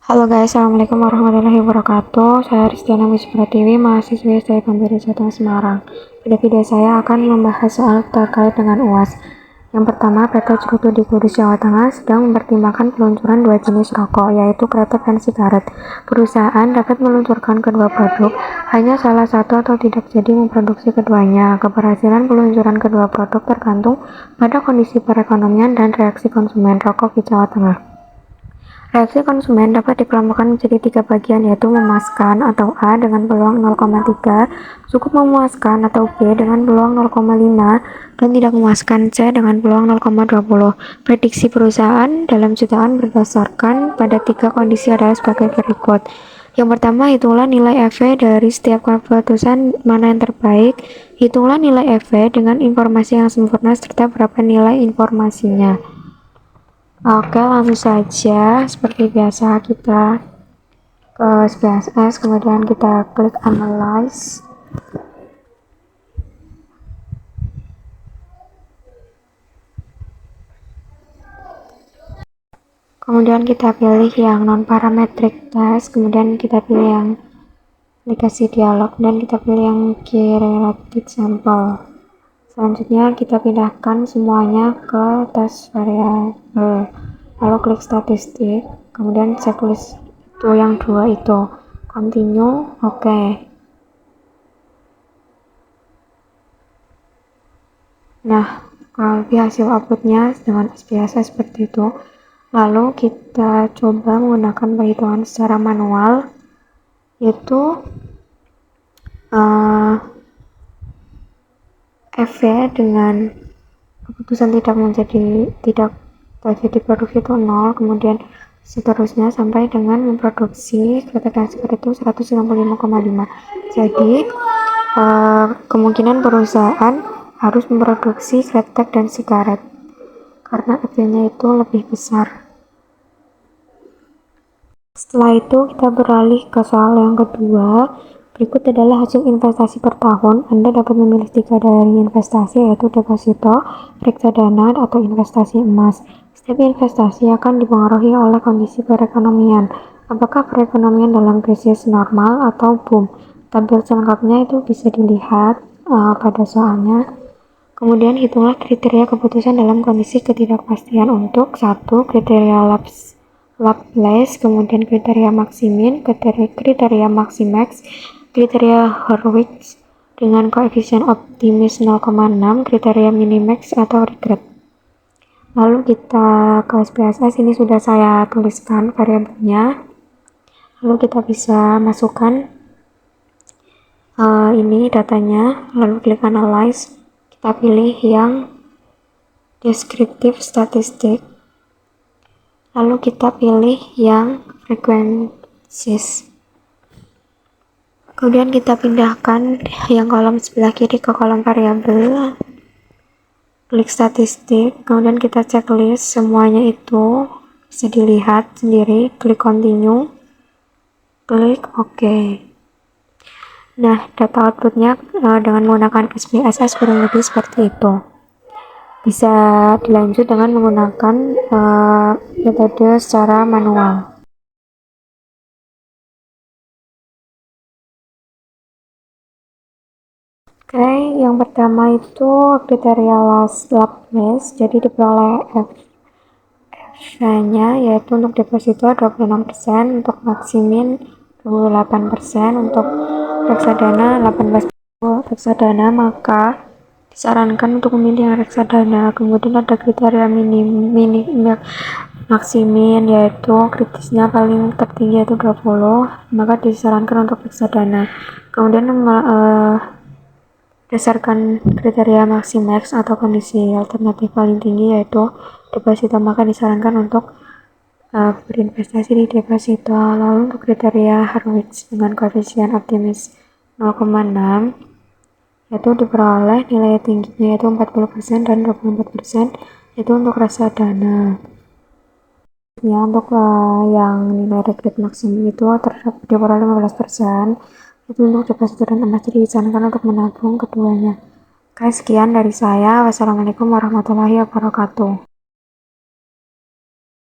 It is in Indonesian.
Halo guys, assalamualaikum warahmatullahi wabarakatuh. Saya Ristiana Wispratiwi, mahasiswi STI Pemberi Jateng Semarang. Pada video saya akan membahas soal terkait dengan UAS. Yang pertama, PT Cerutu di Kudus, Jawa Tengah sedang mempertimbangkan peluncuran dua jenis rokok, yaitu kretek dan sigaret. Perusahaan dapat meluncurkan kedua produk, hanya salah satu atau tidak jadi memproduksi keduanya. Keberhasilan peluncuran kedua produk tergantung pada kondisi perekonomian dan reaksi konsumen rokok di Jawa Tengah. Reaksi konsumen dapat dikelompokkan menjadi tiga bagian, yaitu memuaskan atau A dengan peluang 0,3, cukup memuaskan atau B dengan peluang 0,5, dan tidak memuaskan C dengan peluang 0,20. Prediksi perusahaan dalam jutaan berdasarkan pada tiga kondisi adalah sebagai berikut. Yang pertama, hitunglah nilai EV dari setiap keputusan mana yang terbaik. Hitunglah nilai EV dengan informasi yang sempurna serta berapa nilai informasinya. Oke, langsung saja seperti biasa kita ke SPSS, kemudian kita klik analyze. Kemudian kita pilih yang non parametric test, kemudian kita pilih yang aplikasi dialog, dan kita pilih yang key related sample. Selanjutnya kita pindahkan semuanya ke tes variabel, lalu klik statistik, kemudian checklist itu yang dua itu continue. Oke. Nah, kurang lebih hasil outputnya dengan SPSS seperti itu. Lalu kita coba menggunakan perhitungan secara manual, yaitu EV dengan keputusan tidak terjadi produksi itu 0, kemudian seterusnya sampai dengan memproduksi kretek dan sigaret itu 195,5. Jadi kemungkinan perusahaan harus memproduksi kretek dan sigaret karena EV-nya itu lebih besar. Setelah itu kita beralih ke soal yang kedua. Berikut adalah hasil investasi per tahun. Anda dapat memilih tiga dari investasi, yaitu deposito, reksadana, atau investasi emas. Setiap investasi akan dipengaruhi oleh kondisi perekonomian. Apakah perekonomian dalam krisis normal atau boom? Tabel selengkapnya itu bisa dilihat pada soalnya. Kemudian hitunglah kriteria keputusan dalam kondisi ketidakpastian untuk 1. Kriteria Laplace, kemudian kriteria Maximin, kriteria Maximax, kriteria Hurwitz dengan koefisien optimis 0,6, kriteria Minimax atau regret. Lalu kita ke SPSS, ini sudah saya tuliskan variabelnya. Lalu kita bisa masukkan ini datanya, lalu klik analyze. Kita pilih yang descriptive statistic, lalu kita pilih yang frequencies. Kemudian kita pindahkan yang kolom sebelah kiri ke kolom variabel, klik statistik, kemudian kita checklist semuanya itu bisa dilihat sendiri, klik continue, klik OK. Nah, data outputnya dengan menggunakan SPSS kurang lebih seperti itu. Bisa dilanjut dengan menggunakan metode secara manual. Oke, yang pertama itu kriteria Laplace, jadi diperoleh F-nya yaitu untuk deposito 26%, untuk Maximin 28%, untuk reksadana 18%. Reksadana maka disarankan untuk memilih yang reksadana. Kemudian ada kriteria Maximin, yaitu kritisnya paling tertinggi yaitu 20, maka disarankan untuk reksadana. Kemudian berdasarkan kriteria Maximax atau kondisi alternatif paling tinggi yaitu deposito, maka disarankan untuk berinvestasi di deposito. Lalu untuk kriteria Hurwitz dengan koefisien optimis 0,6 yaitu diperoleh nilai tingginya yaitu 40% dan 24% itu untuk reksadana. Ya, untuk yang nilai regret maksimum itu diperoleh 15%, itu untuk deposito dan emas, jadi disarankan untuk menabung keduanya. Oke, sekian dari saya. Wassalamualaikum warahmatullahi wabarakatuh.